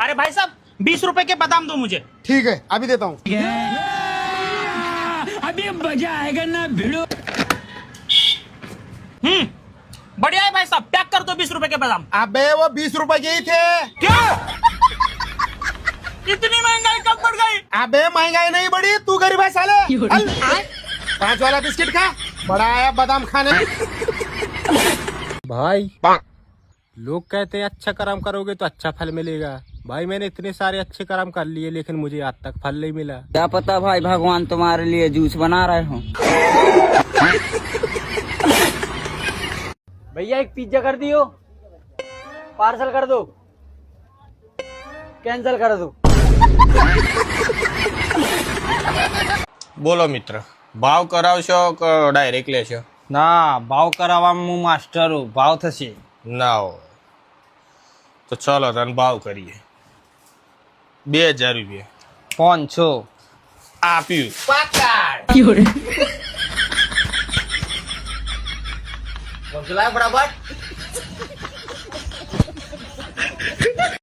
अरे भाई साहब 20 रुपए के बादाम दो मुझे। ठीक है अभी देता हूँ। अभी मजा आएगा ना भिड़ो। बढ़िया है भाई साहब, पैक कर दो 20 रुपए के बादाम। अबे वो 20 रुपए के ही थे। क्या इतनी महंगाई कब बढ़ गई? अबे महंगाई नहीं बढ़ी, तू गरीब है साले। 5 वाला बिस्किट खा, बड़ा आया बादाम खाने। भाई लोग कहते हैं अच्छा कर्म करोगे तो अच्छा फल मिलेगा। भाई मैंने इतने सारे अच्छे कर्म कर लिए लेकिन मुझे आज तक फल नहीं मिला। क्या पता भाई भगवान तुम्हारे लिए जूस बना रहे हो। भैया एक पिज्जा कर दियो, पार्सल कर दो, कैंसिल कर दो। બોલો મિત્ર, ભાવ કરાવશો કે ડાયરેક્ટ લેશો? ના ભાવ કરાવવામાં હું માસ્ટર હું, ભાવ થશે ના હોય તો ચલો તને ભાવ કરીએ। 2000 રૂપિયા 500 આપ્યું।